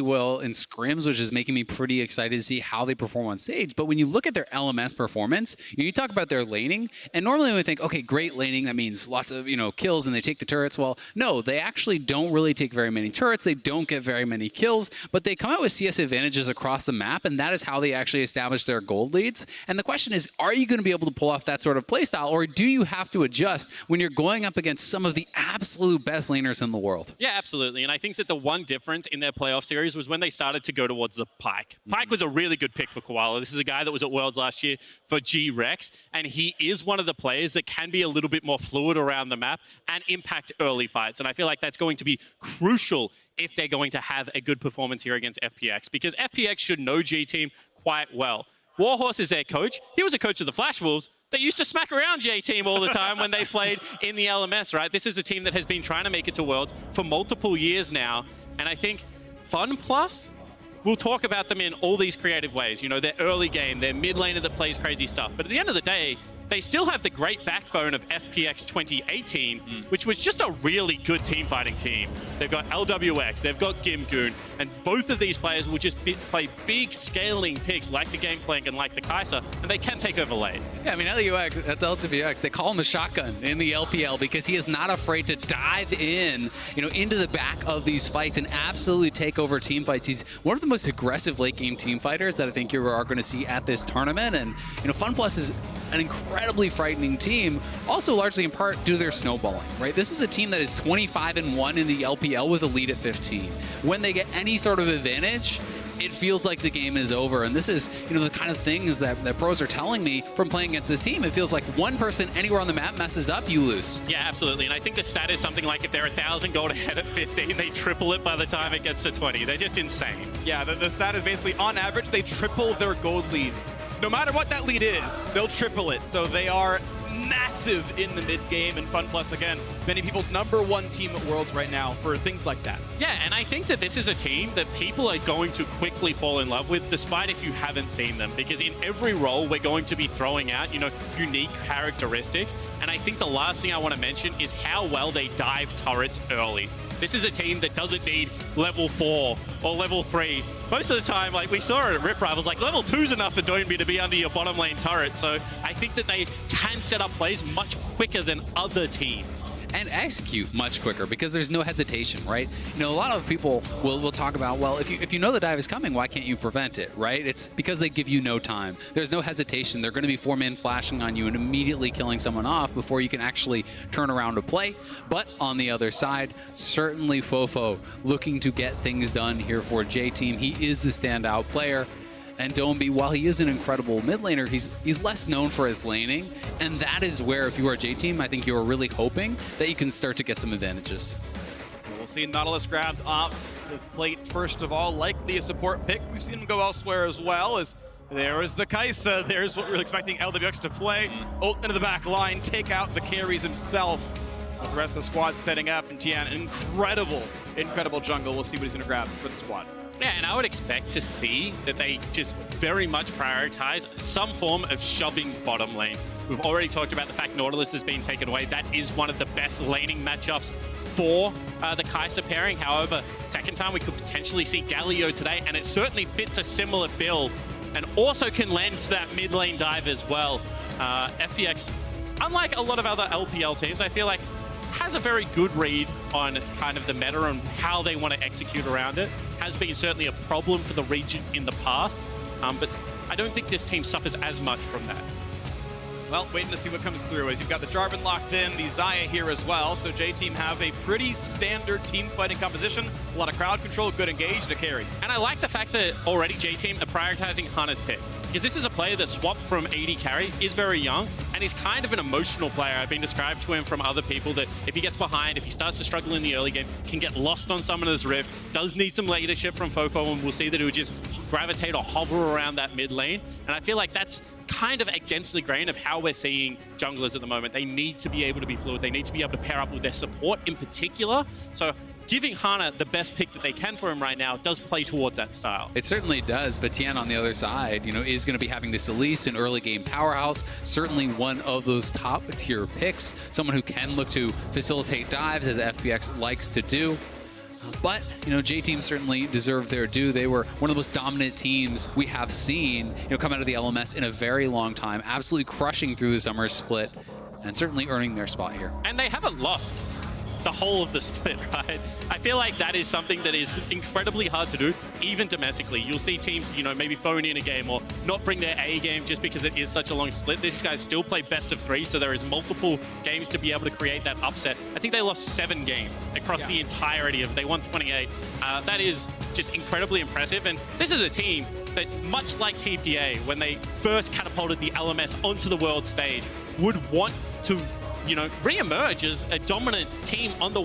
well in scrims, which is making me pretty excited to see how they perform on stage. But when you look at their LMS performance, you talk about their laning, and normally we think, okay, great laning, that means lots of kills and they take the turrets. Well, no, they actually don't really take very many turrets. They don't get very many kills, but they come out with CS advantages across the map, and that is how they actually establish their gold leads. And the question is, are you going to be able to pull off that sort of playstyle, or do you have to adjust when you're going up against some of the absolute best laners in the world? Yeah, absolutely. And I think that the one difference in their playoff series was when they started to go towards the Pyke. Pyke was a really good pick for Koala. This is a guy that was at Worlds last year for G-Rex, and he is one of the players that can be a little bit more fluid around the map and impact early fights. And I feel like that's going to be crucial if they're going to have a good performance here against FPX, because FPX should know G-Team quite well. Warhorse is their coach. He was a coach of the Flash Wolves. They used to smack around J-Team all the time when they played in the LMS, right? This is a team that has been trying to make it to Worlds for multiple years now. And I think Fun Plus, we'll talk about them in all these creative ways. Their early game, their mid laner that plays crazy stuff. But at the end of the day, they still have the great backbone of FPX 2018, which was just a really good team fighting team. They've got LWX, they've got Gimgoon, and both of these players will just play big scaling picks like the Gangplank and like the Kai'Sa, and they can take over late. Yeah, I mean, LWX, they call him the shotgun in the LPL because he is not afraid to dive in, into the back of these fights and absolutely take over team fights. He's one of the most aggressive late game team fighters that I think you are going to see at this tournament, and FunPlus is an incredibly frightening team, also largely in part due to their snowballing, right? This is a team that is 25-1 in the LPL with a lead at 15. When they get any sort of advantage, it feels like the game is over. And this is, the kind of things that pros are telling me from playing against this team. It feels like one person anywhere on the map messes up, you lose. Yeah, absolutely. And I think the stat is something like if they're 1,000 gold ahead at 15, they triple it by the time it gets to 20. They're just insane. Yeah, the stat is basically on average, they triple their gold lead. No matter what that lead is, they'll triple it. So they are massive in the mid game, and FunPlus, again, many people's #1 team at Worlds right now for things like that. Yeah, and I think that this is a team that people are going to quickly fall in love with, despite if you haven't seen them, because in every role we're going to be throwing out, unique characteristics. And I think the last thing I want to mention is how well they dive turrets early. This is a team that doesn't need level 4 or level 3. Most of the time, like we saw it at Rip Rivals, like level 2's enough for Doinby to be under your bottom lane turret. So I think that they can set up plays much quicker than other teams. And execute much quicker because there's no hesitation, right? A lot of people will talk about, well, if you know the dive is coming, why can't you prevent it, right? It's because they give you no time. There's no hesitation. They're going to be 4-man flashing on you and immediately killing someone off before you can actually turn around to play. But on the other side, certainly Fofo looking to get things done here for J-Team. He is the standout player. And Doinby, while he is an incredible mid laner, he's less known for his laning. And that is where, if you are J-Team, I think you are really hoping that you can start to get some advantages. We'll see Nautilus grabbed off the plate first of all, likely a support pick. We've seen him go elsewhere as well. As there is the Kai'Sa. There's what we were expecting LWX to play. Ult into the back line, take out the carries himself. The rest of the squad setting up, and Tian, incredible jungle. We'll see what he's going to grab for the squad. Yeah, and I would expect to see that they just very much prioritize some form of shoving bottom lane. We've already talked about the fact Nautilus has been taken away. That is one of the best laning matchups for the Kai'Sa pairing. However, second time we could potentially see Galio today, and it certainly fits a similar bill and also can lend to that mid lane dive as well. FPX, unlike a lot of other LPL teams, I feel like has a very good read on kind of the meta and how they want to execute around it. Has been certainly a problem for the region in the past, but I don't think this team suffers as much from that. Well, waiting to see what comes through as you've got the Jarvan locked in, the Xayah here as well. So J-Team have a pretty standard team fighting composition. A lot of crowd control, good engage to carry. And I like the fact that already J-Team are prioritizing Hana's pick, because this is a player that swapped from AD carry, is very young, and he's kind of an emotional player. I've been described to him from other people that if he gets behind, if he starts to struggle in the early game, can get lost on Summoner's Rift, does need some leadership from Fofo, and we'll see that he would just gravitate or hover around that mid lane. And I feel like that's kind of against the grain of how we're seeing junglers at the moment. They need to be able to be fluid. They need to be able to pair up with their support in particular. So giving Hana the best pick that they can for him right now does play towards that style. It certainly does, but Tian on the other side, is going to be having this Elise, an early game powerhouse, certainly one of those top tier picks, someone who can look to facilitate dives as FPX likes to do. But, you know, J-Team certainly deserved their due. They were one of the most dominant teams we have seen, you know, come out of the LMS in a very long time, absolutely crushing through the summer split and certainly earning their spot here. And they haven't lost the whole of the split, right? I feel like that is something that is incredibly hard to do, even domestically. You'll see teams, you know, maybe phone in a game or not bring their A game just because it is such a long split. These guys still play best of 3, so there is multiple games to be able to create that upset. I think they lost 7 games across the entirety of it. They won 28. That is just incredibly impressive. And this is a team that, much like TPA, when they first catapulted the LMS onto the world stage, would want to, you know, re-emerge as a dominant team on the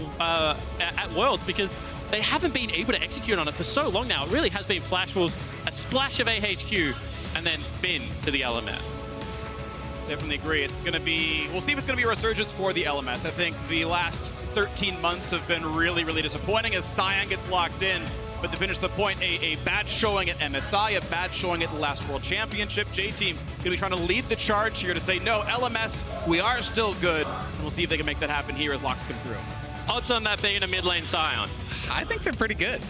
at Worlds, because they haven't been able to execute on it for so long now. It really has been Flash Wolves, a splash of AHQ, and then Finn to the LMS. Definitely agree. It's going to be, we'll see if it's going to be a resurgence for the LMS. I think the last 13 months have been really, really disappointing as Cyan gets locked in. But to finish the point, a bad showing at MSI, a bad showing at the last World Championship. J-Team going to be trying to lead the charge here to say, no, LMS, we are still good. And we'll see if they can make that happen here as locks come through. Odds on that being a mid lane Scion? I think they're pretty good.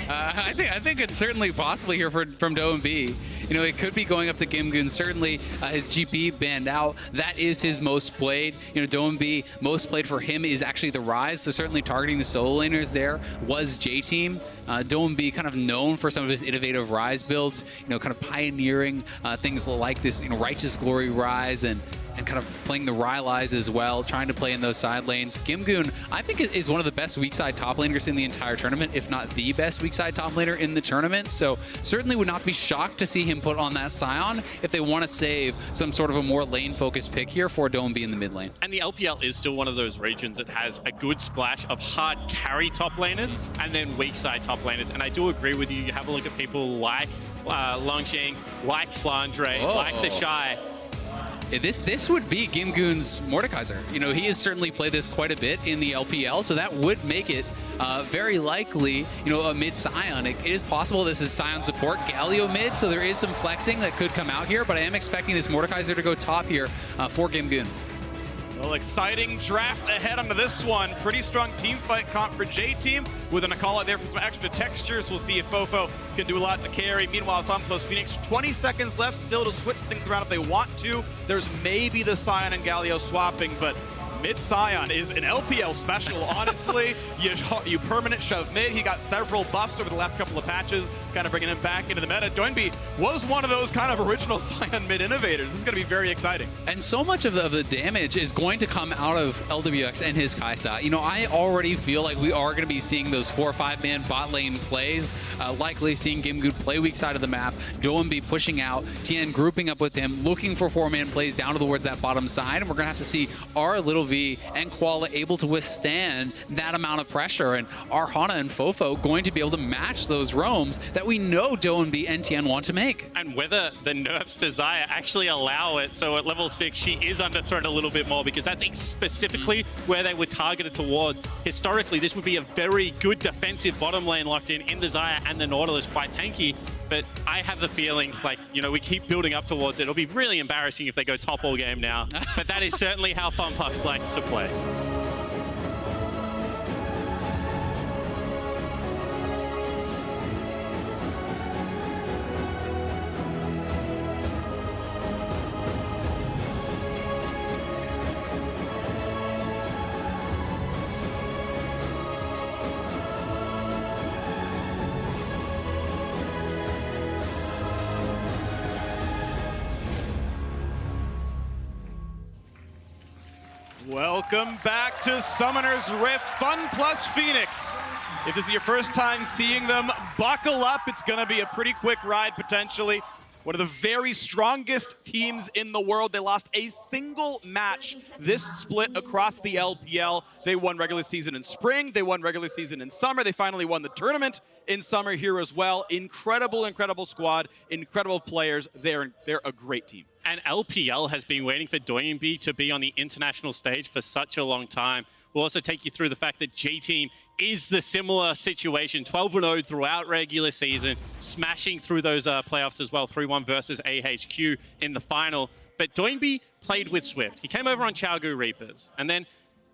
I think it's certainly possible here from Do&B. You know, it could be going up to Gimgoon. Certainly, his GP banned out. That is his most played. You know, Do&B, most played for him is actually the Rise. So certainly targeting the solo laners there was J-Team. Do&B kind of known for some of his innovative Rise builds. You know, kind of pioneering things like this, you know, Righteous Glory Rise and kind of playing the Rylai's as well, trying to play in those side lanes. Gimgoon, I think, is one of the best weak side top laners in the entire tournament, if not the best weak side top laner in the tournament. So certainly would not be shocked to see him put on that Scion if they want to save some sort of a more lane-focused pick here for Do&B in the mid lane. And the LPL is still one of those regions that has a good splash of hard carry top laners and then weak side top laners. And I do agree with you. You have a look at people like Longsheng, like Flandre, like the Shy. This would be Gimgoon's Mordekaiser. You know, he has certainly played this quite a bit in the LPL, so that would make it very likely, you know, a mid Scion. It is possible this is Scion support, Galio mid, so there is some flexing that could come out here, but I am expecting this Mordekaiser to go top here for Gimgoon. Well, exciting draft ahead onto this one. Pretty strong team fight comp for J-Team. We're going to call it there for some extra textures. We'll see if Fofo can do a lot to carry. Meanwhile, Thumbclose Phoenix, 20 seconds left still to switch things around if they want to. There's maybe the Scion and Galio swapping, but mid Scion is an LPL special, honestly. You permanent shove mid. He got several buffs over the last couple of patches, kind of bringing him back into the meta. Do&B was one of those kind of original Scion mid innovators. This is going to be very exciting. And so much of the damage is going to come out of LWX and his Kai'Sa. You know, I already feel like we are going to be seeing those 4 or 5 man bot lane plays, likely seeing Gimgoon play weak side of the map, Do&B pushing out, Tien grouping up with him, looking for 4-man plays down towards that bottom side, and we're going to have to see our Little V and Koala able to withstand that amount of pressure, and our Hana and Fofo going to be able to match those roams that we know Do&B and Tien want to make. And whether the nerfs to Xayah actually allow it, so at level 6 she is underthrown a little bit more, because that's specifically where they were targeted towards. Historically, this would be a very good defensive bottom lane locked in the Xayah and the Nautilus, quite tanky. But I have the feeling, like, you know, we keep building up towards it. It'll be really embarrassing if they go top all game now. But that is certainly how Funpucks likes to play. Welcome back to Summoner's Rift, Fun plus Phoenix. If this is your first time seeing them, buckle up. It's going to be a pretty quick ride, potentially. One of the very strongest teams in the world. They lost a single match this split across the LPL. They won regular season in spring. They won regular season in summer. They finally won the tournament in summer here as well. Incredible, incredible squad. Incredible players. They're a great team. And LPL has been waiting for Do&B to be on the international stage for such a long time. We'll also take you through the fact that J-Team is the similar situation, 12-0 throughout regular season, smashing through those playoffs as well, 3-1 versus AHQ in the final. But Do&B played with Swift. He came over on Chaogu Reapers, and then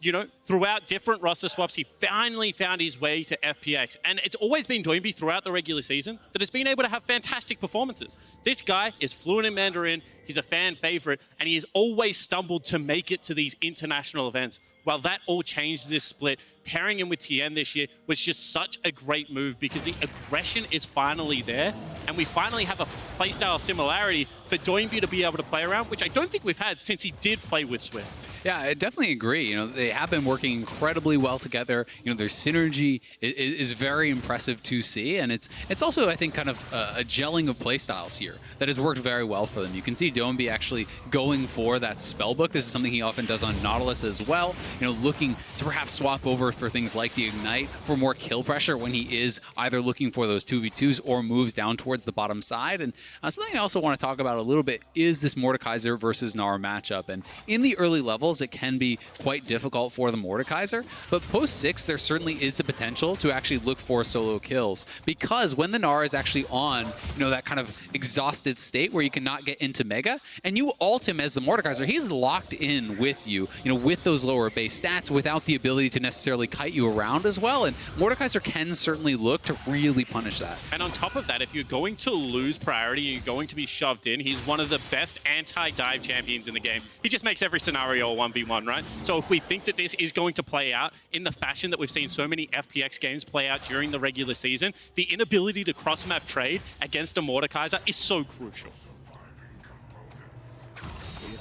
you know, throughout different roster swaps, he finally found his way to FPX. And it's always been Doinby throughout the regular season that has been able to have fantastic performances. This guy is fluent in Mandarin, he's a fan favorite, and he has always stumbled to make it to these international events. Well, that all changed this split. Pairing him with Tien this year was just such a great move because the aggression is finally there, and we finally have a playstyle similarity for Doinby to be able to play around, which I don't think we've had since he did play with Swift. Yeah, I definitely agree. You know, they have been working incredibly well together. You know, their synergy is very impressive to see, and it's also, I think, kind of a gelling of playstyles here that has worked very well for them. You can see Doinby actually going for that spellbook. This is something he often does on Nautilus as well. You know, looking to perhaps swap over for things like the Ignite for more kill pressure when he is either looking for those 2v2s or moves down towards the bottom side. And something I also want to talk about a little bit is this Mordekaiser versus Gnar matchup. And in the early levels, it can be quite difficult for the Mordekaiser, but post 6, there certainly is the potential to actually look for solo kills, because when the Gnar is actually on, you know, that kind of exhausted state where you cannot get into Mega, and you ult him as the Mordekaiser, he's locked in with you, you know, with those lower base stats without the ability to necessarily kite you around as well, and Mordekaiser can certainly look to really punish that. And on top of that, if you're going to lose priority, you're going to be shoved in, he's one of the best anti-dive champions in the game. He just makes every scenario a 1v1, right? So if we think that this is going to play out in the fashion that we've seen so many FPX games play out during the regular season, the inability to cross-map trade against a Mordekaiser is so crucial.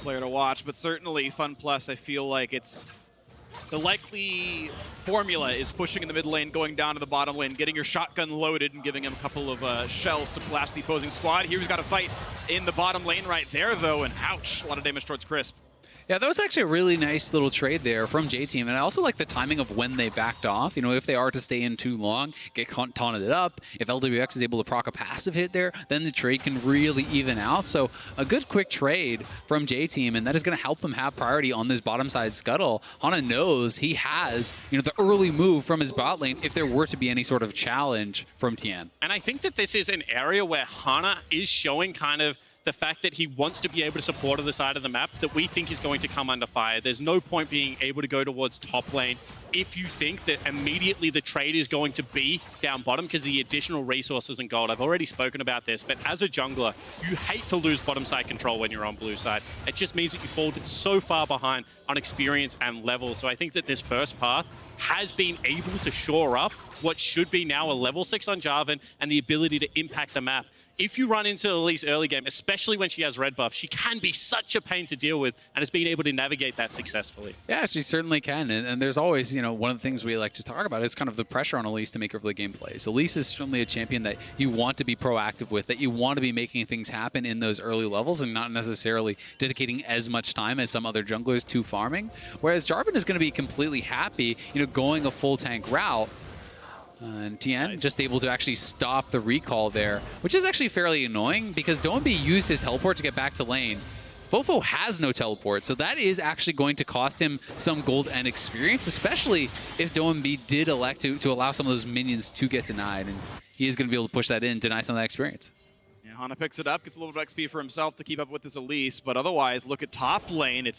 Player to watch, but certainly Fun Plus, I feel like it's the likely formula is pushing in the mid lane, going down to the bottom lane, getting your shotgun loaded and giving him a couple of shells to blast the opposing squad. Here he's got a fight in the bottom lane right there, though, and ouch, a lot of damage towards Crisp. Yeah, that was actually a really nice little trade there from J-Team, and I also like the timing of when they backed off. You know, if they are to stay in too long, get taunted up, if LWX is able to proc a passive hit there, then the trade can really even out. So a good quick trade from J-Team, and that is going to help them have priority on this bottom side scuttle. Hana knows he has, you know, the early move from his bot lane if there were to be any sort of challenge from Tien. And I think that this is an area where Hana is showing kind of the fact that he wants to be able to support on the side of the map that we think is going to come under fire. There's no point being able to go towards top lane if you think that immediately the trade is going to be down bottom because the additional resources and gold. I've already spoken about this, but as a jungler, you hate to lose bottom side control when you're on blue side. It just means that you fall so far behind on experience and level. So I think that this first path has been able to shore up what should be now a level 6 on Jarvan and the ability to impact the map. If you run into Elise early game, especially when she has red buff, she can be such a pain to deal with and has been able to navigate that successfully. Yeah, she certainly can. And there's always, you know, one of the things we like to talk about is kind of the pressure on Elise to make early game plays. Elise is certainly a champion that you want to be proactive with, that you want to be making things happen in those early levels and not necessarily dedicating as much time as some other junglers to farming. Whereas Jarvan is going to be completely happy, you know, going a full tank route. And Tien just able to actually stop the recall there, which is actually fairly annoying because Doinby used his teleport to get back to lane. Fofo has no teleport, so that is actually going to cost him some gold and experience, especially if Doinby did elect to allow some of those minions to get denied, and he is going to be able to push that in, deny some of that experience. Yeah, Hana picks it up, gets a little bit of XP for himself to keep up with this Elise, but otherwise, look at top lane.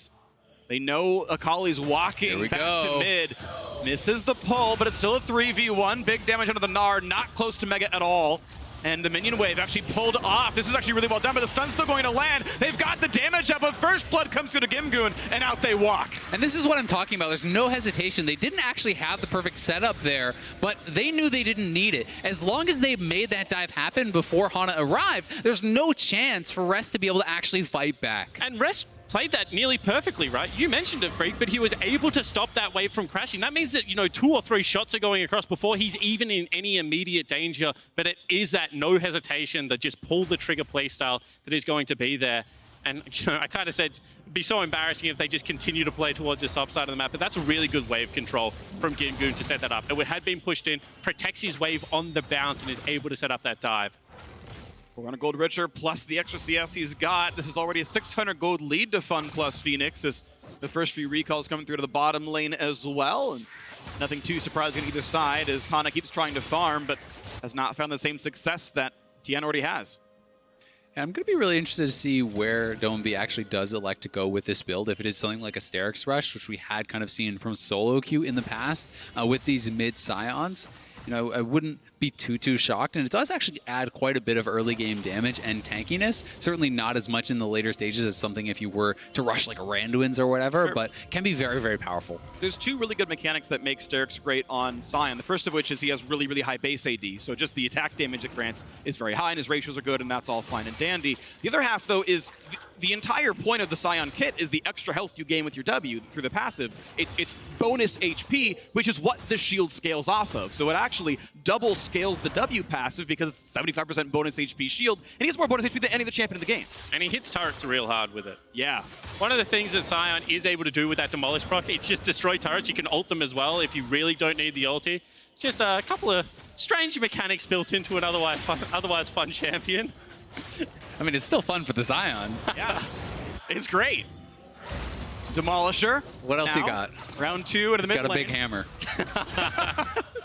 They know Akali's walking back to mid. Misses the pull, but it's still a 3v1. Big damage onto the Gnar, not close to Mega at all. And the minion wave actually pulled off. This is actually really well done, but the stun's still going to land. They've got the damage up, but first blood comes through to Gimgoon, and out they walk. And this is what I'm talking about. There's no hesitation. They didn't actually have the perfect setup there, but they knew they didn't need it. As long as they made that dive happen before Hana arrived, there's no chance for Rest to be able to actually fight back. And Rest played that nearly perfectly, right? You mentioned it, Freak, but he was able to stop that wave from crashing. That means that, you know, 2 or 3 shots are going across before he's even in any immediate danger, but it is that no hesitation, that just pull the trigger play style that is going to be there. And, you know, I kind of said it'd be so embarrassing if they just continue to play towards this top side of the map, but that's a really good wave control from Gimgoon to set that up. It had been pushed in, protects his wave on the bounce, and is able to set up that dive. We're on a gold richer, plus the extra CS he's got. This is already a 600 gold lead to Fun plus Phoenix as the first few recalls coming through to the bottom lane as well. And nothing too surprising on either side as Hana keeps trying to farm, but has not found the same success that Tien already has. And I'm going to be really interested to see where Domby actually does elect to go with this build. If it is something like a Sterix Rush, which we had kind of seen from solo queue in the past with these mid Scions, I wouldn't be too shocked. And it does actually add quite a bit of early game damage and tankiness. Certainly not as much in the later stages as something if you were to rush like a Randuin's or whatever, Sure. but can be very, very powerful. There's two really good mechanics that make Sterix great on Scion. The first of which is he has really, really high base AD, so just the attack damage it grants is very high, and his ratios are good, and that's all fine and dandy. The other half, though, is the entire point of the Scion kit is the extra health you gain with your W through the passive. It's bonus HP, which is what the shield scales off of. So it actually double scales the W passive because it's 75% bonus HP shield, and he has more bonus HP than any other champion in the game. And he hits turrets real hard with it. Yeah. One of the things that Scion is able to do with that Demolish proc, it's just destroy turrets. You can ult them as well if you really don't need the ulti. It's just a couple of strange mechanics built into an otherwise fun champion. I mean, it's still fun for the Scion. Yeah. It's great. Demolisher. What else now, you got? Round 2 into the He's mid got a lane. big hammer.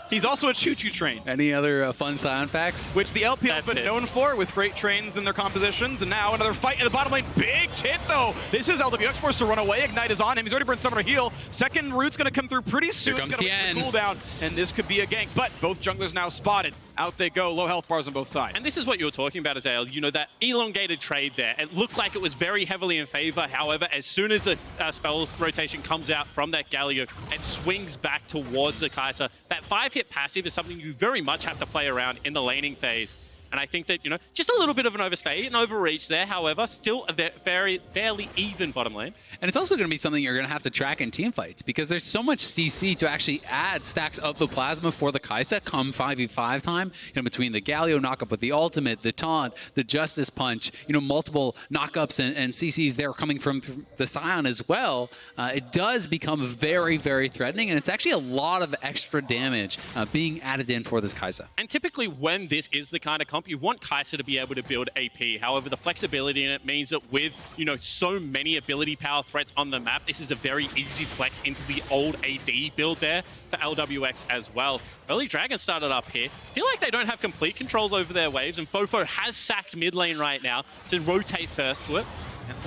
He's also a choo-choo train, Any other fun Scion facts? which the LPL has That's been it. known for with freight trains in their compositions. And now another fight in the bottom lane. Big hit, though. This is LWX forced to run away. Ignite is on him. He's already burned Summoner Heal. Second root's going to come through pretty soon. Here comes He's gonna wait for the cooldown, and this could be a gank. But both junglers now spotted. Out they go. Low health bars on both sides. And this is what you were talking about, Azael. That elongated trade there. It looked like it was very heavily in favor. However, as soon as a spell rotation comes out from that Galio, it swings back towards the Kai'Sa. That 5-hit passive is something you very much have to play around in the laning phase. And I think that, just a little bit of an overstay, an overreach there. However, still a fairly even bottom lane. And it's also going to be something you're going to have to track in team fights because there's so much CC to actually add stacks of the plasma for the Kai'Sa come 5v5 time, between the Galio knockup with the ultimate, the taunt, the Justice Punch, multiple knockups and CCs there coming from the Scion as well. It does become very, very threatening, and it's actually a lot of extra damage being added in for this Kai'Sa. And typically when this is the kind of comp, you want Kai'Sa to be able to build AP. However, the flexibility in it means that with, so many ability power threats on the map, this is a very easy flex into the old AD build there for LWX as well. Early Dragon started up here. Feel like they don't have complete control over their waves, and Fofo has sacked mid lane right now to rotate first to it.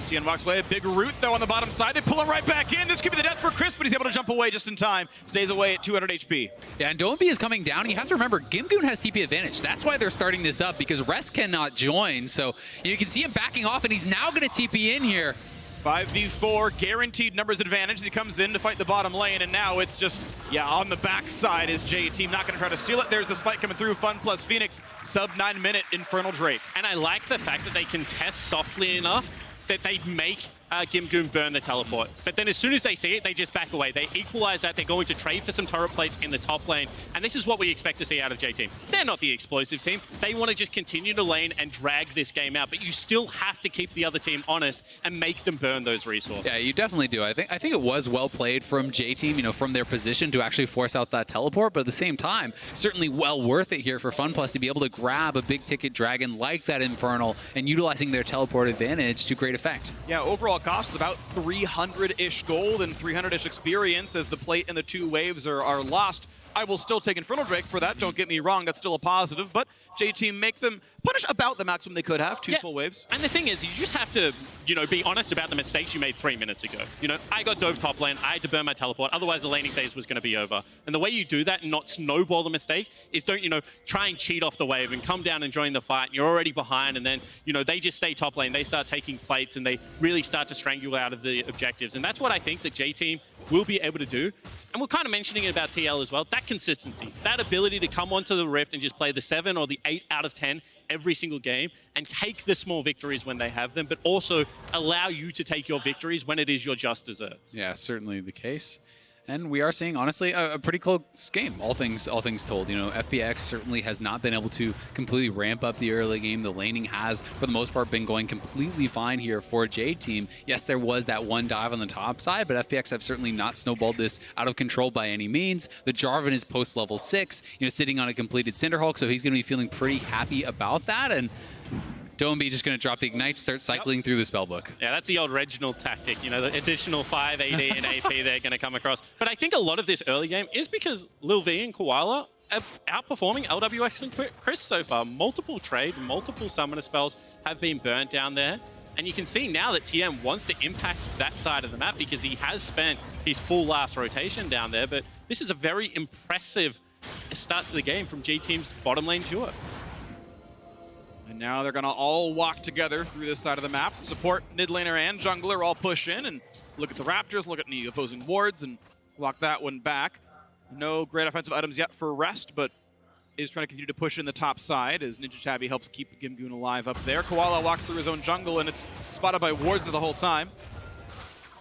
Tian walks away. A big root, though, on the bottom side. They pull him right back in. This could be the death for Chris, but he's able to jump away just in time. Stays away at 200 HP. Yeah, and Domby is coming down. You have to remember, Gimgoon has TP advantage. That's why they're starting this up, because Rest cannot join. So you can see him backing off, and he's now going to TP in here. 5v4, guaranteed numbers advantage. He comes in to fight the bottom lane, and now it's just, on the backside is J-Team not going to try to steal it. There's a spike coming through. Fun plus Phoenix, sub 9-minute Infernal Drake. And I like the fact that they can test softly enough that they make Gimgoon burn the teleport. But then as soon as they see it, they just back away. They equalize that. They're going to trade for some turret plates in the top lane. And this is what we expect to see out of J-Team. They're not the explosive team. They want to just continue to lane and drag this game out. But you still have to keep the other team honest and make them burn those resources. Yeah, you definitely do. I think it was well played from J-Team, from their position to actually force out that teleport. But at the same time, certainly well worth it here for FunPlus to be able to grab a big ticket dragon like that Infernal and utilizing their teleport advantage to great effect. Yeah, overall cost is about 300-ish gold and 300-ish experience as the plate and the two waves are lost. I will still take Infernal Drake for that, don't get me wrong, that's still a positive, but J-Team make them punish about the maximum they could have, two full waves. And the thing is, you just have to, be honest about the mistakes you made 3 minutes ago. I got dove top lane, I had to burn my teleport, otherwise the laning phase was going to be over. And the way you do that and not snowball the mistake is don't, try and cheat off the wave and come down and join the fight. You're already behind, and then, they just stay top lane, they start taking plates, and they really start to strangle out of the objectives. And that's what I think that J-Team will be able to do. And we're kind of mentioning it about TL as well, that consistency, that ability to come onto the Rift and just play the 7 or the 8 out of 10 every single game and take the small victories when they have them, but also allow you to take your victories when it is your just desserts. Yeah, certainly the case. And we are seeing, honestly, a pretty close game, all things told. FPX certainly has not been able to completely ramp up the early game. The laning has, for the most part, been going completely fine here for J-Team. Yes, there was that one dive on the top side, but FPX have certainly not snowballed this out of control by any means. The Jarvan is post-level 6, sitting on a completed Cinderhulk, so he's going to be feeling pretty happy about that. And Domby just going to drop the Ignite, start cycling through the spellbook. Yeah, that's the old Reginald tactic, the additional 5 AD and AP they're going to come across. But I think a lot of this early game is because Lil V and Koala outperforming LWX and Chris so far. Multiple trades, multiple summoner spells have been burnt down there. And you can see now that TM wants to impact that side of the map because he has spent his full last rotation down there. But this is a very impressive start to the game from G Team's bottom lane duo. And now they're going to all walk together through this side of the map. Support, mid laner, and jungler all push in and look at the Raptors, look at the opposing wards, and walk that one back. No great offensive items yet for Rest, but is trying to continue to push in the top side as Ninja Tabby helps keep Gimgoon alive up there. Koala walks through his own jungle, and it's spotted by wards the whole time.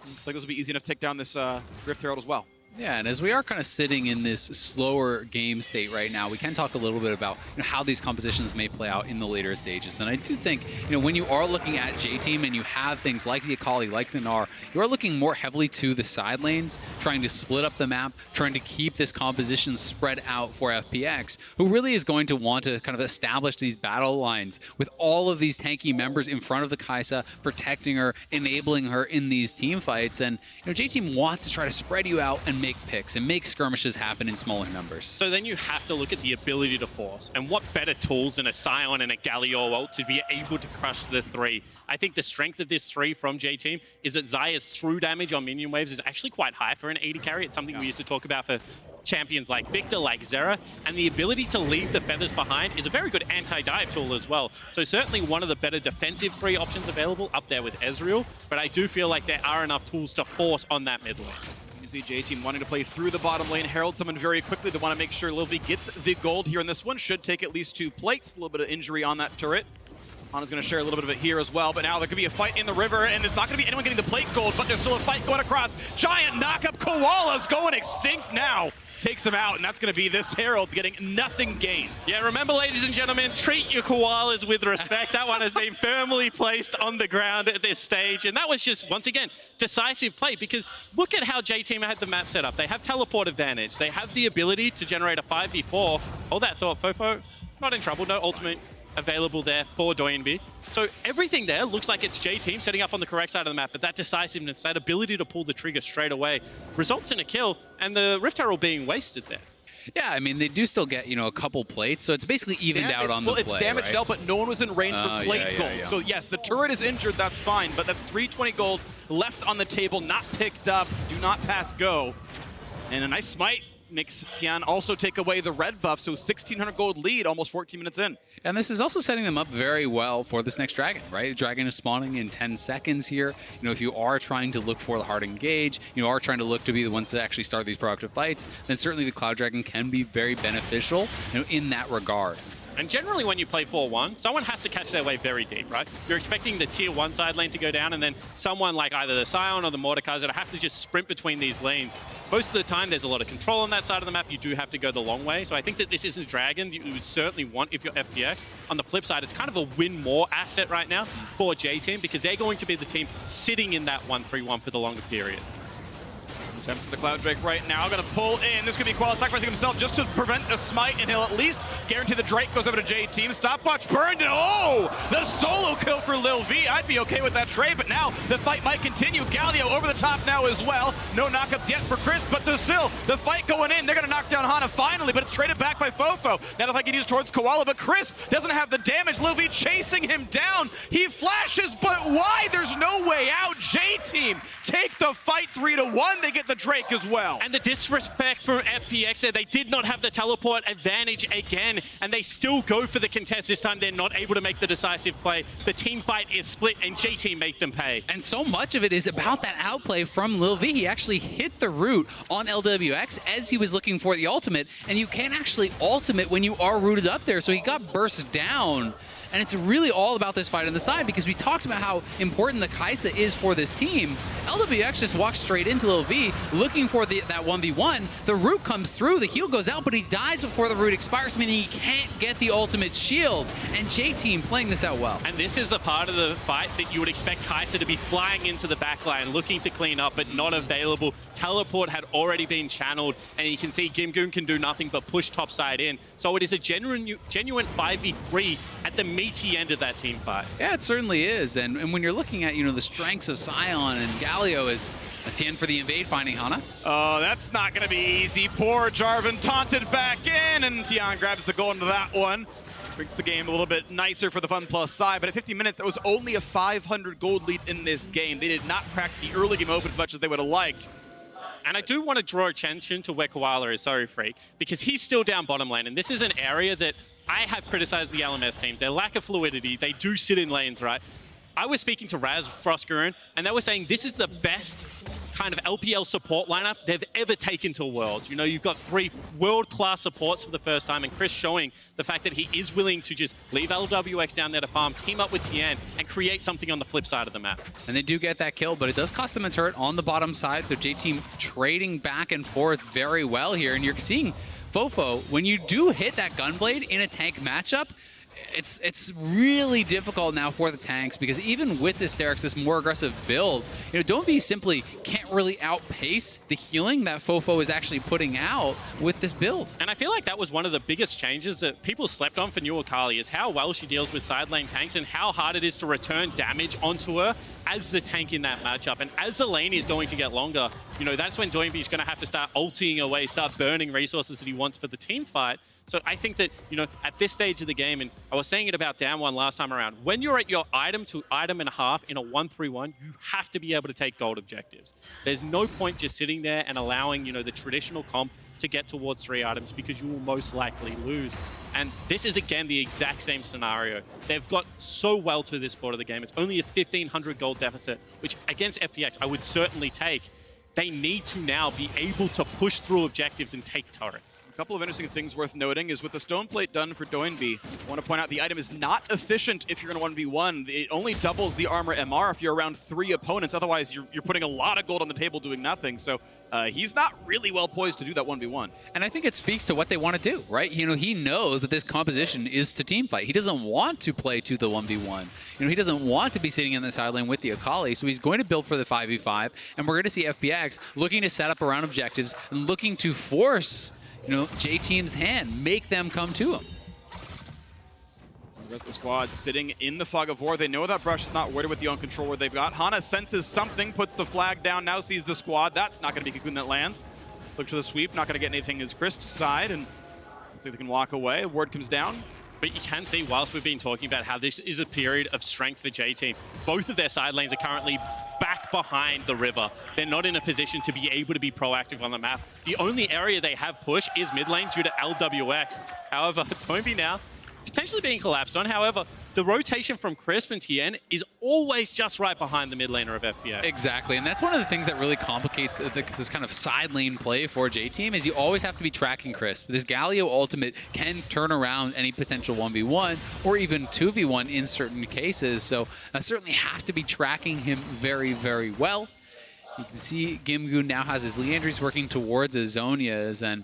Looks like this will be easy enough to take down this Rift Herald as well. Yeah, and as we are kind of sitting in this slower game state right now, we can talk a little bit about how these compositions may play out in the later stages. And I do think, when you are looking at J-Team and you have things like the Akali, like the Gnar, you are looking more heavily to the side lanes, trying to split up the map, trying to keep this composition spread out for FPX, who really is going to want to kind of establish these battle lines with all of these tanky members in front of the Kai'Sa, protecting her, enabling her in these team fights. And J-Team wants to try to spread you out and make picks and make skirmishes happen in smaller numbers. So then you have to look at the ability to force. And what better tools than a Scion and a Galio ult to be able to crush the 3. I think the strength of this 3 from J-Team is that Xayah's through damage on minion waves is actually quite high for an AD carry. It's something we used to talk about for champions like Victor, like Zera, and the ability to leave the feathers behind is a very good anti-dive tool as well. So certainly one of the better defensive 3 options available up there with Ezreal, but I do feel like there are enough tools to force on that mid lane. You see J-Team wanting to play through the bottom lane. Herald summoned very quickly. They want to make sure Lil V gets the gold here in this one. Should take at least 2 plates. A little bit of injury on that turret. Hana's going to share a little bit of it here as well, but now there could be a fight in the river, and it's not going to be anyone getting the plate gold, but there's still a fight going across. Giant knockup. Koala's going extinct now. Takes him out, and that's going to be this Herald getting nothing gained. Yeah, remember, ladies and gentlemen, treat your koalas with respect. That one has been firmly placed on the ground at this stage, and that was just, once again, decisive play, because look at how J-Team had the map set up. They have teleport advantage. They have the ability to generate a 5v4. All that thought, Fofo, not in trouble, no ultimate available there for Doyenby. So everything there looks like it's J-Team setting up on the correct side of the map, but that decisiveness, that ability to pull the trigger straight away results in a kill, and the Rift Herald being wasted there. Yeah, I mean, they do still get, a couple plates, so it's basically evened out on the play, it's damage right? dealt, but no one was in range for plate gold. Yeah. So yes, the turret is injured, that's fine, but that's 320 gold left on the table, not picked up, do not pass go. And a nice smite makes Tian also take away the red buff, so 1,600 gold lead, almost 14 minutes in. And this is also setting them up very well for this next dragon, right? Dragon is spawning in 10 seconds here. If you are trying to look for the hard engage, you are trying to look to be the ones that actually start these proactive fights, then certainly the Cloud Dragon can be very beneficial in that regard. And generally when you play 4-1, someone has to catch their way very deep, right? You're expecting the tier 1 side lane to go down, and then someone like either the Scion or the Mordekaiser have to just sprint between these lanes. Most of the time, there's a lot of control on that side of the map. You do have to go the long way. So I think that this isn't Dragon you would certainly want if you're FPX. On the flip side, it's kind of a win more asset right now for J-Team, because they're going to be the team sitting in that 1-3-1 for the longer period. Attempt for the Cloud Drake right now, going to pull in. This could be Koala sacrificing himself just to prevent a smite, and he'll at least guarantee the Drake goes over to J-Team. Stopwatch burned, and oh! The solo kill for Lil V. I'd be okay with that trade, but now the fight might continue. Galio over the top now as well. No knockups yet for Chris, but there's still the fight going in. They're going to knock down Hana finally, but it's traded back by Fofo. Now the fight continues towards Koala, but Chris doesn't have the damage. Lil V chasing him down. He flashes, but why? There's no way out. J-Team take the fight 3-1. They get the Drake as well. And the disrespect from FPX there, they did not have the teleport advantage again, and they still go for the contest this time. They're not able to make the decisive play. The team fight is split, and J-Team make them pay. And so much of it is about that outplay from Lil V. He actually hit the root on LWX as he was looking for the ultimate, and you can't actually ultimate when you are rooted up there, so he got burst down. And it's really all about this fight on the side, because we talked about how important the Kai'Sa is for this team. LWX just walks straight into Lil V, looking for that 1v1. The root comes through, the heal goes out, but he dies before the root expires, meaning he can't get the ultimate shield. And J-Team playing this out well. And this is the part of the fight that you would expect Kai'Sa to be flying into the backline, looking to clean up, but not available. Teleport had already been channeled, and you can see Gimgoon can do nothing but push topside in. So it is a genuine 5v3 at the meaty end of that team fight. Yeah, it certainly is. And when you're looking at, the strengths of Sion and Galio is Tien for the invade finding Hana. Oh, that's not going to be easy. Poor Jarvan taunted back in, and Tien grabs the goal into that one. Brings the game a little bit nicer for the Fun Plus side, but at 50 minutes, there was only a 500 gold lead in this game. They did not crack the early game open as much as they would have liked. And I do want to draw attention to where Koala is, sorry, Freak, because he's still down bottom lane, and this is an area that I have criticized the LMS teams. Their lack of fluidity, they do sit in lanes, right? I was speaking to Raz Frostgurun, and they were saying this is the best kind of LPL support lineup they've ever taken to Worlds. You've got 3 world-class supports for the first time, and Chris showing the fact that he is willing to just leave LWX down there to farm, team up with Tien, and create something on the flip side of the map. And they do get that kill, but it does cost them a turret on the bottom side, so J-Team trading back and forth very well here, and you're seeing Fofo, when you do hit that Gunblade in a tank matchup, it's really difficult now for the tanks, because even with this Derek, this more aggressive build, Doinb simply can't really outpace the healing that Fofo is actually putting out with this build. And I feel like that was one of the biggest changes that people slept on for New Akali, is how well she deals with side lane tanks and how hard it is to return damage onto her as the tank in that matchup. And as the lane is going to get longer, that's when Doinb is going to have to start ulting away, start burning resources that he wants for the team fight. So I think that, at this stage of the game, and I was saying it about down one last time around, when you're at your item to item and a half in a 1-3-1, you have to be able to take gold objectives. There's no point just sitting there and allowing, the traditional comp to get towards 3 items, because you will most likely lose. And this is, again, the exact same scenario. They've got so well to this part of the game. It's only a 1,500 gold deficit, which against FPX I would certainly take. They need to now be able to push through objectives and take turrets. A couple of interesting things worth noting is with the stone plate done for Doinb, I want to point out the item is not efficient if you're going to 1v1. It only doubles the armor MR if you're around 3 opponents. Otherwise, you're putting a lot of gold on the table doing nothing. So he's not really well poised to do that 1v1. And I think it speaks to what they want to do, right? He knows that this composition is to team fight. He doesn't want to play to the 1v1. He doesn't want to be sitting in the side lane with the Akali, so he's going to build for the 5v5, and we're going to see FPX looking to set up around objectives and looking to force, J-Team's hand, make them come to him. The rest of the squad sitting in the fog of war. They know that Brush is not worried with the own controller they've got. Hana senses something, puts the flag down, now sees the squad. That's not going to be Cocoon that lands. Look to the sweep, not going to get anything as Crisp's side, and looks like they can walk away. Ward comes down. But you can see, whilst we've been talking about how this is a period of strength for J-Team, both of their side lanes are currently back behind the river. They're not in a position to be able to be proactive on the map. The only area they have push is mid lane due to LWX. However, Doinb now potentially being collapsed on. However, the rotation from Crisp and Tien is always just right behind the mid laner of FPX. Exactly, and that's one of the things that really complicates this kind of side lane play for J-Team, is you always have to be tracking Crisp. This Galio ultimate can turn around any potential 1v1 or even 2v1 in certain cases, so I certainly have to be tracking him very, very well. You can see Gimgu now has his Leandries working towards his Zonias, and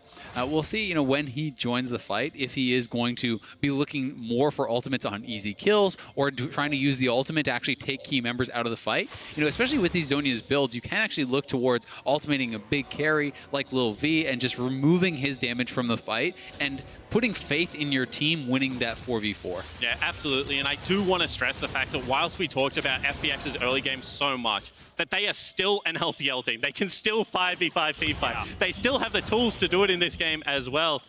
we'll see, when he joins the fight, if he is going to be looking more for ultimates on easy kills or trying to use the ultimate to actually take key members out of the fight. Especially with these Zonias builds, you can actually look towards ultimating a big carry like Lil V and just removing his damage from the fight and putting faith in your team winning that 4v4. Yeah, absolutely. And I do want to stress the fact that whilst we talked about FPX's early game so much, that they are still an LPL team. They can still 5v5 team fight. Yeah. They still have the tools to do it in this game as well.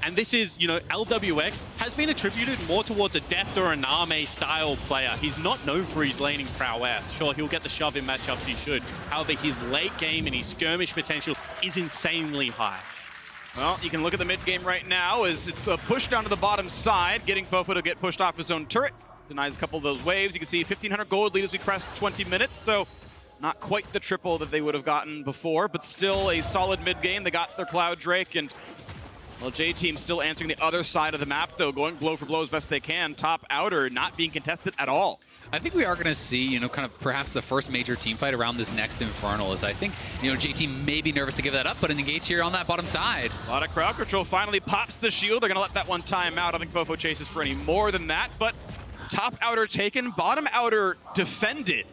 And this is, LWX has been attributed more towards a Deft or a Name style player. He's not known for his laning prowess. Sure, he'll get the shove in matchups, he should. However, his late game and his skirmish potential is insanely high. Well, you can look at the mid game right now as it's a push down to the bottom side, getting Fofo to get pushed off his own turret. Denies a couple of those waves. You can see 1,500 gold lead as we crest 20 minutes, so not quite the triple that they would have gotten before, but still a solid mid game. They got their Cloud Drake, and well, J-Team still answering the other side of the map, though, going blow for blow as best they can. Top outer not being contested at all. I think we are going to see, kind of perhaps the first major team fight around this next Infernal, as I think, J-Team may be nervous to give that up, but an engage here on that bottom side. A lot of crowd control. Finally pops the shield. They're going to let that one time out. I don't think Fofo chases for any more than that, but top outer taken, bottom outer defended.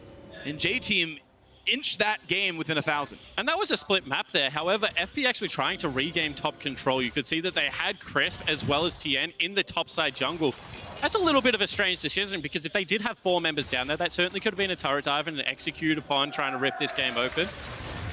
And J-Team inch that game within 1,000. And that was a split map there. However, FPX were trying to regain top control. You could see that they had Crisp as well as Tien in the top side jungle. That's a little bit of a strange decision, because if they did have 4 members down there, that certainly could have been a turret dive and an execute upon trying to rip this game open.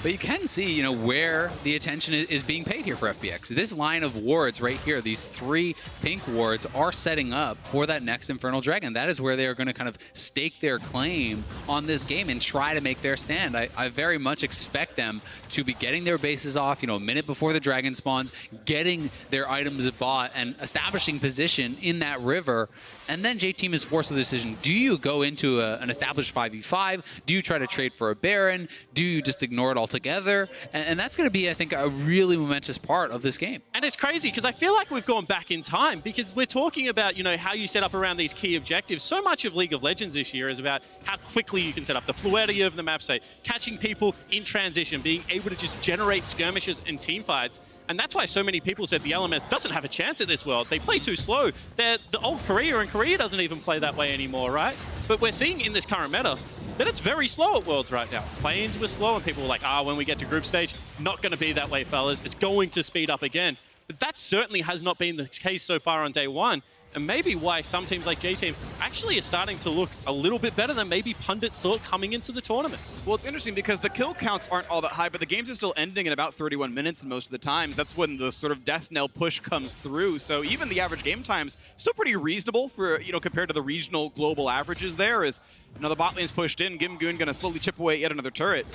But you can see, you know, where the attention is being paid here for FPX. This line of wards right here, these 3 pink wards, are setting up for that next Infernal Dragon. That is where they are going to kind of stake their claim on this game and try to make their stand. I very much expect them to be getting their bases off, you know, a minute before the dragon spawns, getting their items bought, and establishing position in that river. And then J-Team is forced with a decision. Do you go into an established 5v5? Do you try to trade for a Baron? Do you just ignore it altogether? And that's going to be, I think, a really momentous part of this game. And it's crazy, because I feel like we've gone back in time, because we're talking about, you know, how you set up around these key objectives. So much of League of Legends this year is about how quickly you can set up, the fluidity of the map state, catching people in transition, being able to just generate skirmishes and team fights. And that's why so many people said the LMS doesn't have a chance at this world. They play too slow. They're the old Korea, and Korea doesn't even play that way anymore, right? But we're seeing in this current meta that it's very slow at Worlds right now. Planes were slow, and people were like, when we get to group stage, not going to be that way, fellas. It's going to speed up again. But that certainly has not been the case so far on day one. And maybe why some teams like J-Team actually are starting to look a little bit better than maybe pundits thought coming into the tournament. Well, it's interesting because the kill counts aren't all that high, but the games are still ending in about 31 minutes most of the times. That's when the sort of death knell push comes through. So even the average game time's still pretty reasonable for, you know, compared to the regional global averages there. As another bot lane's pushed in, Gimgoon going to slowly chip away at yet another turret.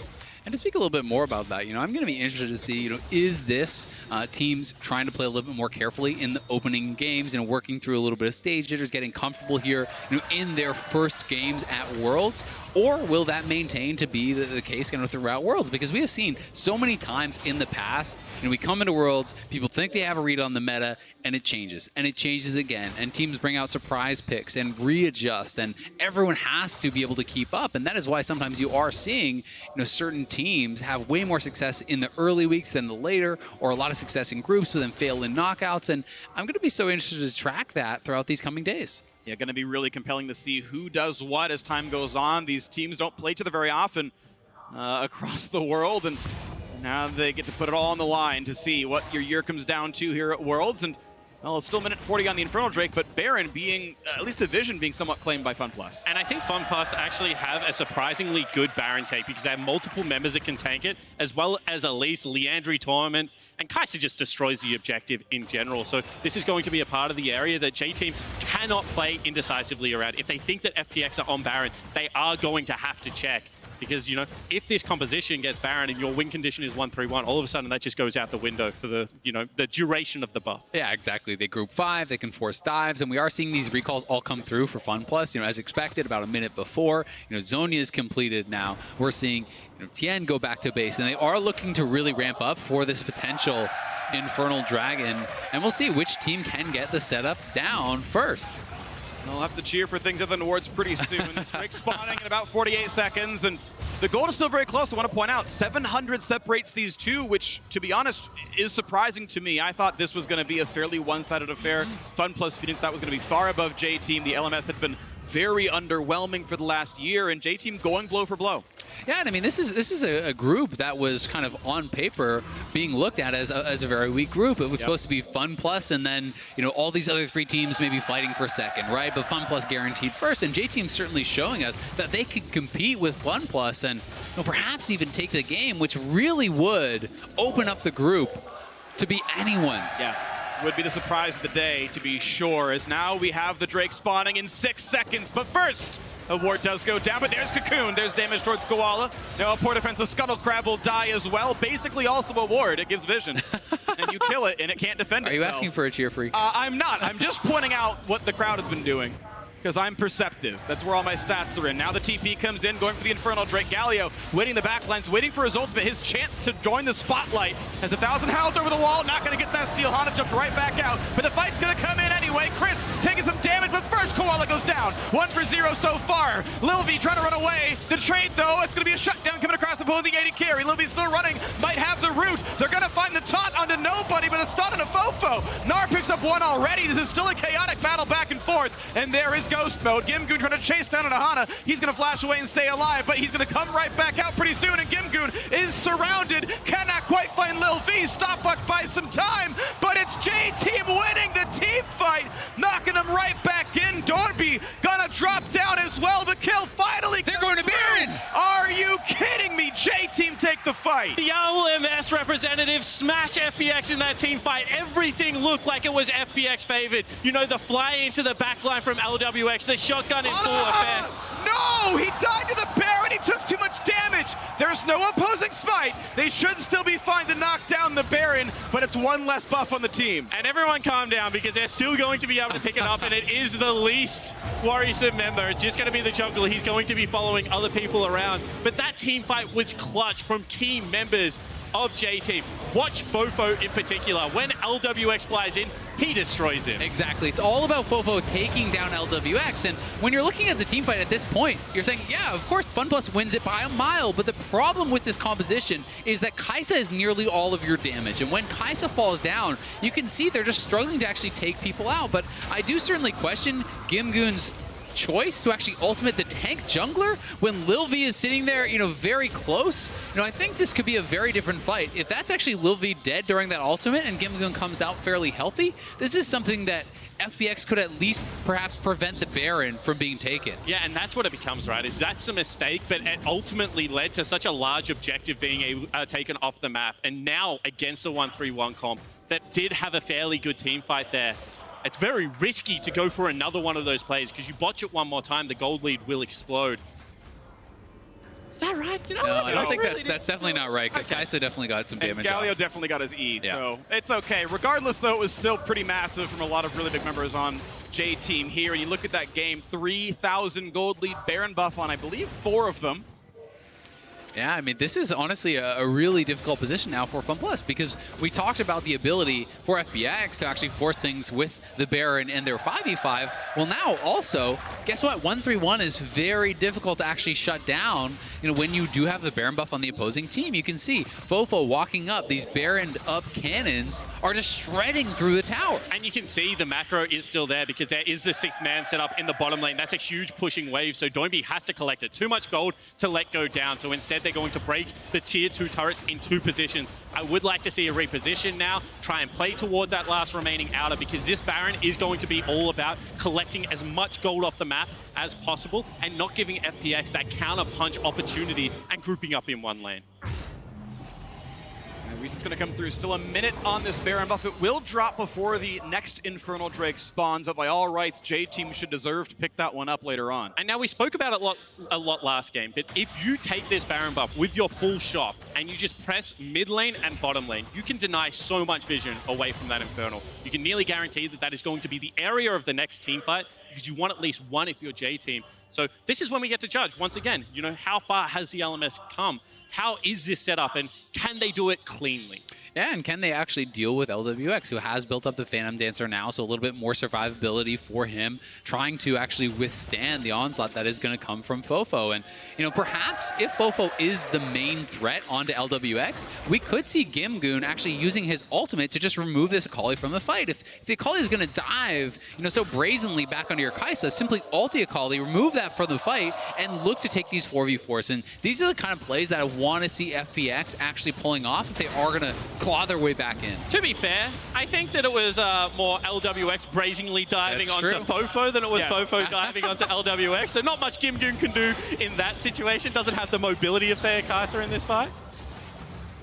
And to speak a little bit more about that, you know, I'm going to be interested to see, you know, is this teams trying to play a little bit more carefully in the opening games, you know, working through a little bit of stage jitters, getting comfortable here, you know, in their first games at Worlds? Or will that maintain to be the case, you know, throughout Worlds? Because we have seen so many times in the past, you know, we come into Worlds, people think they have a read on the meta, and it changes again, and teams bring out surprise picks and readjust, and everyone has to be able to keep up. And that is why sometimes you are seeing, you know, certain teams have way more success in the early weeks than the later, or a lot of success in groups but then fail in knockouts. And I'm going to be so interested to track that throughout these coming days. Yeah, going to be really compelling to see who does what as time goes on. These teams don't play each other very often across the world, and now they get to put it all on the line to see what your year comes down to here at Worlds. And well, it's still a minute 40 on the Infernal Drake, but Baron being, at least the vision being somewhat claimed by FunPlus. And I think FunPlus actually have a surprisingly good Baron take, because they have multiple members that can tank it, as well as Elise, Leandry Torment, and Kai'Sa just destroys the objective in general. So this is going to be a part of the area that J-Team cannot play indecisively around. If they think that FPX are on Baron, they are going to have to check. Because, you know, if this composition gets Baron and your win condition is 1-3-1, all of a sudden that just goes out the window for the, you know, the duration of the buff. Yeah, exactly. They group 5, they can force dives, and we are seeing these recalls all come through for FunPlus, you know, as expected, about a minute before. You know, Zonia is completed now. We're seeing, you know, Tien go back to base, and they are looking to really ramp up for this potential Infernal Dragon, and we'll see which team can get the setup down first. They'll have to cheer for things other than wards pretty soon. This Drake spawning in about 48 seconds, and the gold is still very close. I want to point out, 700 separates these two, which, to be honest, is surprising to me. I thought this was going to be a fairly one-sided affair. FunPlus Phoenix thought was going to be far above J-Team. The LMS had been very underwhelming for the last year, and J-Team going blow for blow. Yeah, and I mean, this is a group that was kind of on paper being looked at as a very weak group. It was supposed to be FunPlus, and then, you know, all these other 3 teams maybe fighting for second, right? But FunPlus guaranteed first, and J-Team's certainly showing us that they could compete with FunPlus and, you know, perhaps even take the game, which really would open up the group to be anyone's. Yeah. Would be the surprise of the day, to be sure, as now we have the Drake spawning in 6 seconds. But first, a ward does go down, but there's Cocoon. There's damage towards Koala. Now a poor defensive Scuttle Crab will die as well. Basically also a ward. It gives vision. And you kill it, and it can't defend itself. Are you asking for a cheer freak? I'm not. I'm just pointing out what the crowd has been doing, because I'm perceptive. That's where all my stats are in. Now the TP comes in, going for the Infernal Drake. Galio waiting the backlines, waiting for his ultimate, his chance to join the spotlight. Has 1,000 howls over the wall, not going to get that steal. Hana jumped right back out, but the fight's going to come in anyway. Chris taking some damage but first Koala goes down. 1 for 0 so far. Lil V trying to run away. The trade, though, it's going to be a shutdown coming across the opposing AD carry. Lil V still running, might have the root. They're going to find the taunt onto nobody, but a stun on a Fofo. Gnar picks up one already. This is still a chaotic battle back and forth, and there is Ghost Mode. Gimgoon trying to chase down Ahana. He's going to flash away and stay alive, but he's going to come right back out pretty soon, and Gimgoon is surrounded. Cannot quite find Lil V. Stopwatch buys some time, but it's J-Team winning the team fight, knocking him right back in. Dorby gonna drop down as well. The kill finally. They're going to Baron. Are you kidding me? J-Team take the fight. The LMS representatives smash FPX in that team fight. Everything looked like it was FPX favored. You know, the fly into the backline from LWX, the shotgun in full effect. No, he died to the Baron. He took too much damage. There's no opposing smite. They should still be fine to knock down the Baron, but it's one less buff on the team. And everyone calm down, because they're still going to be able to pick it up, and it is the least worrisome member. It's just going to be the jungler. He's going to be following other people around. But that team fight was clutch from key members of J-Team. Watch Fofo in particular. When LWX flies in, he destroys him. Exactly. It's all about Fofo taking down LWX. And when you're looking at the team fight at this point, you're saying, yeah, of course, FunPlus wins it by a mile. But the problem with this composition is that Kai'Sa is nearly all of your damage. And when Kai'Sa falls down, you can see they're just struggling to actually take people out. But I do certainly question Gimgoon's choice to actually ultimate the tank jungler when Lil V is sitting there, very close. I think this could be a very different fight. If that's actually Lil V dead during that ultimate and Gimgoon comes out fairly healthy, this is something that FPX could at least perhaps prevent the Baron from being taken. Yeah, and that's what it becomes, right? Is that's a mistake, but it ultimately led to such a large objective being taken off the map. And now against the 1-3-1 comp that did have a fairly good team fight there, it's very risky to go for another one of those plays, because you botch it one more time, the gold lead will explode. Is that right? No, I don't think that's definitely not right, because Kai'Sa definitely got some damage. And Galio off. definitely got his E, Yeah. so it's okay. Regardless, though, it was still pretty massive from a lot of really big members on J-Team here. And you look at that game, 3,000 gold lead, Baron buff on, I believe, 4 of them. Yeah, I mean, this is honestly a really difficult position now for FunPlus, because we talked about the ability for FPX to actually force things with the Baron and their 5v5. Well, now also, guess what? 1-3-1 is very difficult to actually shut down. When you do have the Baron buff on the opposing team, you can see Fofo walking up. These Baroned up cannons are just shredding through the tower. And you can see the macro is still there, because there is the 6th man set up in the bottom lane. That's a huge pushing wave, so Doinby has to collect it. Too much gold to let go down, so instead they're going to break the tier 2 turrets in 2 positions. I would like to see a reposition now, try and play towards that last remaining outer, because this Baron is going to be all about collecting as much gold off the map as possible and not giving FPX that counter punch opportunity and grouping up in one lane. Reason's going to come through. Still a minute on this Baron buff. It will drop before the next Infernal Drake spawns, but by all rights, J-Team should deserve to pick that one up later on. And now we spoke about it a lot last game, but if you take this Baron buff with your full shot and you just press mid lane and bottom lane, you can deny so much vision away from that Infernal. You can nearly guarantee that that is going to be the area of the next team fight, because you want at least one if you're J-Team. So this is when we get to judge, once again, how far has the LMS come? How is this set up, and can they do it cleanly? Yeah, and can they actually deal with LWX, who has built up the Phantom Dancer now, so a little bit more survivability for him, trying to actually withstand the onslaught that is going to come from Fofo. And, perhaps if Fofo is the main threat onto LWX, we could see Gimgoon actually using his ultimate to just remove this Akali from the fight. If the Akali is going to dive, so brazenly back onto your Kai'Sa, simply ult the Akali, remove that from the fight, and look to take these 4v4s. And these are the kind of plays that I want to see FPX actually pulling off if they are going to claw their way back in. To be fair, I think that it was more LWX brazenly diving onto Fofo than it was Fofo diving onto LWX. So not much Gimgoon can do in that situation. Doesn't have the mobility of, say, a Kai'Sa in this fight.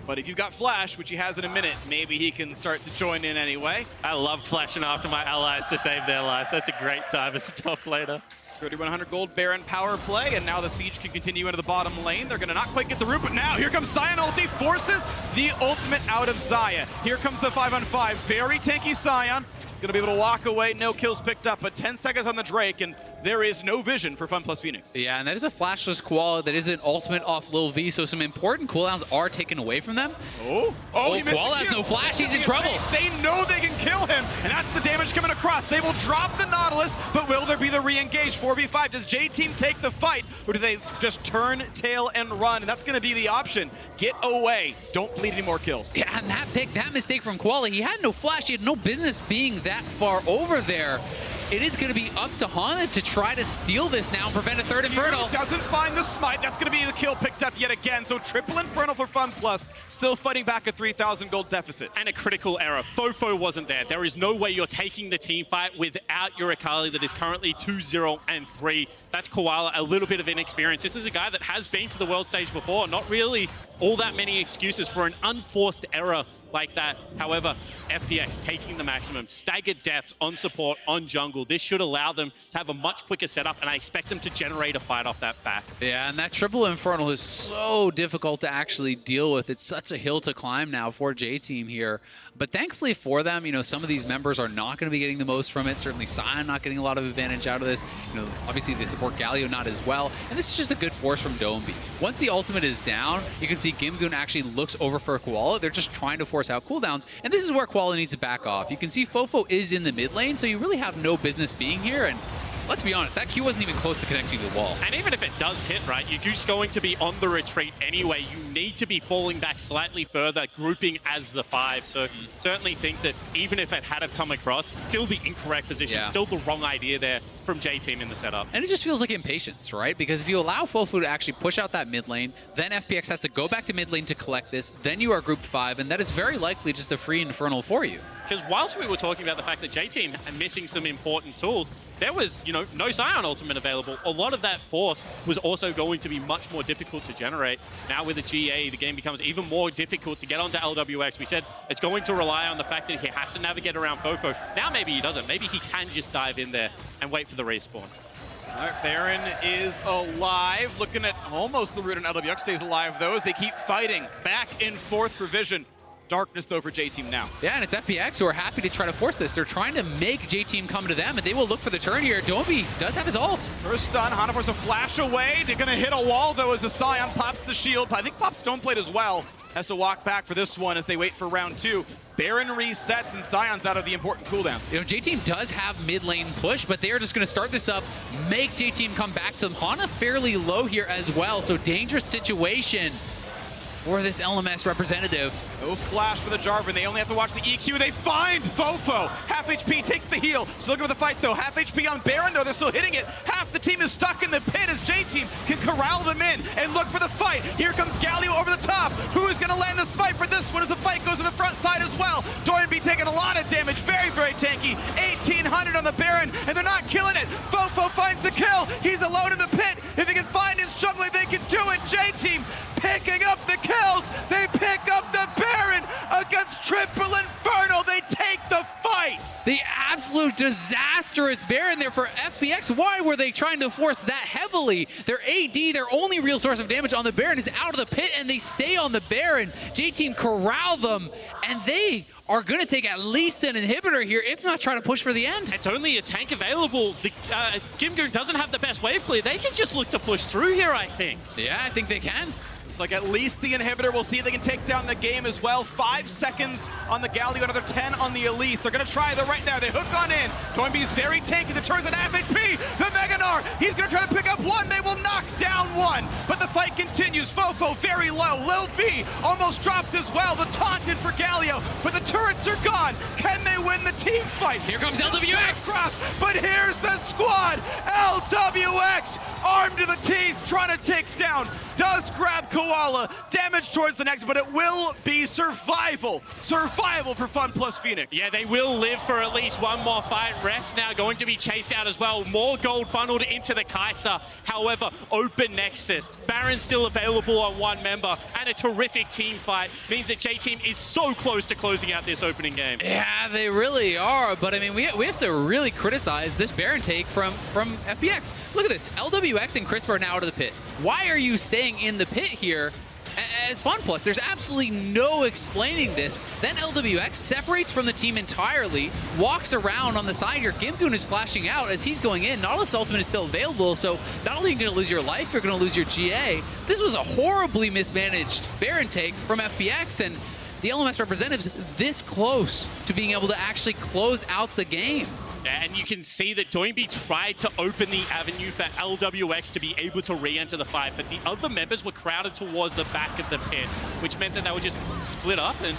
But if you've got Flash, which he has in a minute, maybe he can start to join in anyway. I love flashing after my allies to save their lives. That's a great time as a top laner. 3,100 gold Baron power play, and now the siege can continue into the bottom lane. They're going to not quite get the root, but now here comes Sion ulti, forces the ultimate out of Xayah. Here comes the 5-on-5, very tanky Sion. Gonna be able to walk away, no kills picked up, but 10 seconds on the Drake, and there is no vision for Fun Plus Phoenix. Yeah, and that is a flashless Koala. That is an ultimate off Lil V, so some important cooldowns are taken away from them. Oh, he missed Koala the has kill. no flash, he's in trouble. They know they can kill him, and that's the damage coming across. They will drop the Nautilus, but will there be the re-engage 4v5? Does J-Team take the fight, or do they just turn, tail, and run? And that's gonna be the option. Get away, don't bleed any more kills. Yeah, and that pick, that mistake from Koala, he had no flash, he had no business being that far over there. It is going to be up to Hana to try to steal this now and prevent a third Infernal. Doesn't find the smite. That's going to be the kill picked up yet again. So triple Infernal for Fun Plus, still fighting back a 3,000 gold deficit. And a critical error. Fofo wasn't there. There is no way you're taking the team fight without your Akali that is currently 2-0 and 3. That's Koala, a little bit of inexperience. This is a guy that has been to the world stage before. Not really all that many excuses for an unforced error like that. However, FPX taking the maximum, staggered deaths on support, on jungle. This should allow them to have a much quicker setup, and I expect them to generate a fight off that back. Yeah, and that triple Infernal is so difficult to actually deal with. It's such a hill to climb now for J-Team here. But thankfully for them, you know, some of these members are not going to be getting the most from it. Certainly Sion not getting a lot of advantage out of this. You know, obviously they support Galio not as well. And this is just a good force from Dombi. Once the ultimate is down, you can see Gimgoon actually looks over for Koala. They're just trying to force out cooldowns. And this is where Koala needs to back off. You can see Fofo is in the mid lane, so you really have no business being here. And let's be honest, that Q wasn't even close to connecting to the wall. And even if it does hit, right, you're just going to be on the retreat anyway. You need to be falling back slightly further, grouping as the 5. So certainly think that even if it had have come across, still the incorrect position, still the wrong idea there from J-Team in the setup. And it just feels like impatience, right? Because if you allow Fofo to actually push out that mid lane, then FPX has to go back to mid lane to collect this, then you are grouped 5, and that is very likely just a free Infernal for you. Because whilst we were talking about the fact that J-Team are missing some important tools, there was, you know, no Sion ultimate available. A lot of that force was also going to be much more difficult to generate. Now with the GA, the game becomes even more difficult to get onto LWX. We said it's going to rely on the fact that he has to navigate around Fofo. Now maybe he doesn't. Maybe he can just dive in there and wait for the respawn. All right, Baron is alive. Looking at almost the root, and LWX stays alive, though, as they keep fighting back and forth for vision. Darkness, though, for J-Team now. Yeah, and it's FPX who are happy to try to force this. They're trying to make J-Team come to them, and they will look for the turn here. Dombi does have his ult. First stun, Hana forces a flash away. They're going to hit a wall, though, as the Sion pops the shield. I think pops Stoneplate as well. Has to walk back for this one as they wait for round 2. Baron resets, and Sion's out of the important cooldown. You know, J-Team does have mid lane push, but they are just going to start this up, make J-Team come back to them. Hana fairly low here as well, so dangerous situation for this LMS representative. No flash for the Jarvan. They only have to watch the EQ. They find Fofo. Half HP takes the heal. Still looking for the fight, though. Half HP on Baron, though. They're still hitting it. Half the team is stuck in the pit as J-Team can corral them in and look for the fight. Here comes Galio over the top. Who's going to land the smite for this one as the fight goes to the front side as well? Doinby taking a lot of damage. Very, very tanky. 1,800 on the Baron, and they're not killing it. Fofo finds the kill. He's alone in the pit. If he can find his jungler, they can do it. J-Team picking up the kills. They pick up the Baron against Triple Infernal. They take the fight. The absolute disastrous Baron there for FPX. Why were they trying to force that heavily? Their AD, their only real source of damage on the Baron, is out of the pit, and they stay on the Baron. J-Team corral them, and they are going to take at least an inhibitor here, if not try to push for the end. It's only a tank available. The Gimgoon doesn't have the best wave clear. They can just look to push through here, I think. Yeah, I think they can. Like at least the inhibitor. We'll see if they can take down the game as well. 5 seconds on the Galio, another 10 on the Elise. They're going to try. They're right there. They hook on in. Doinby's very tanky. The turns at half HP. The Meganar. He's going to try to pick up one. They will knock down one. But the fight continues. Fofo very low. Lil V almost dropped as well. The taunted for Galio. But the turrets are gone. Can they win the team fight? Here comes LWX. But here's the squad. LWX armed to the teeth, trying to take down. Does grab Koala, damage towards the next, but it will be survival. Survival for Fun Plus Phoenix. Yeah, they will live for at least one more fight. Rest now going to be chased out as well. More gold funneled into the Kai'Sa. However, open Nexus. Baron still available on one member, and a terrific team fight means that J-Team is so close to closing out this opening game. Yeah, they really are, but I mean, we have to really criticize this Baron take from FPX. Look at this, LWX and Crisp are now out of the pit. Why are you staying in the pit here? as Fun Plus. There's absolutely no explaining this. Then LWX separates from the team entirely, walks around on the side here. Gimgoon is flashing out as he's going in. Nautilus Ultimate is still available, so not only are you going to lose your life, you're going to lose your GA. This was a horribly mismanaged Baron take from FPX, and the LMS representatives this close to being able to actually close out the game. And you can see that Doinby tried to open the avenue for LWX to be able to re-enter the fight, but the other members were crowded towards the back of the pit, which meant that they were just split up, and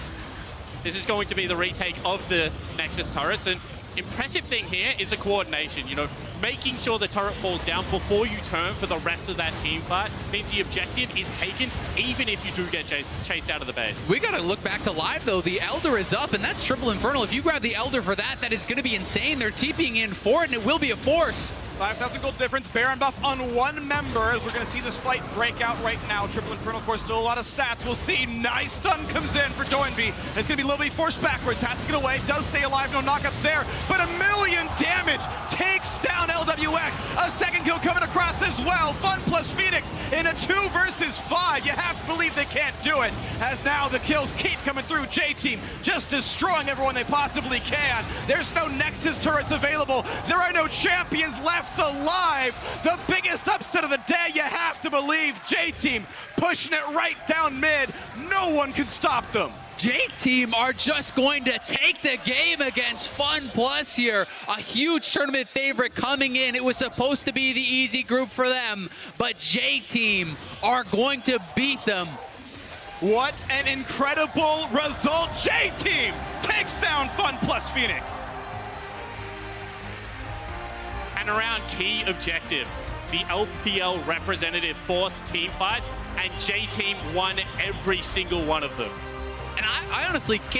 this is going to be the retake of the Nexus turrets. And impressive thing here is the coordination, you know, making sure the turret falls down before you turn for the rest of that team fight means the objective is taken, even if you do get chased out of the base. We got to look back to live, though. The Elder is up, and that's Triple Infernal. If you grab the Elder for that, that is going to be insane. They're TPing in for it, and it will be a force. 5,000 gold difference, Baron buff on one member, as we're going to see this fight break out right now. Triple Infernal, of course, still a lot of stats. We'll see. Nice stun comes in for Doinby. It's going to be Lilby forced backwards. Has to get away. Does stay alive. No knockups there. But 1,000,000 damage takes down LWX. A second kill coming across as well. Fun plus Phoenix in a 2 versus 5. You have to believe they can't do it, as now the kills keep coming through. J-Team just destroying everyone they possibly can. There's no Nexus turrets available. There are no champions left alive. The biggest upset of the day, you have to believe. J-Team pushing it right down mid. No one can stop them. J-Team are just going to take the game against Fun Plus here. A huge tournament favorite coming in. It was supposed to be the easy group for them, but J-Team are going to beat them. What an incredible result. J-Team takes down Fun Plus Phoenix. And around key objectives, the LPL representative forced team fights, and J-Team won every single one of them. And I honestly can't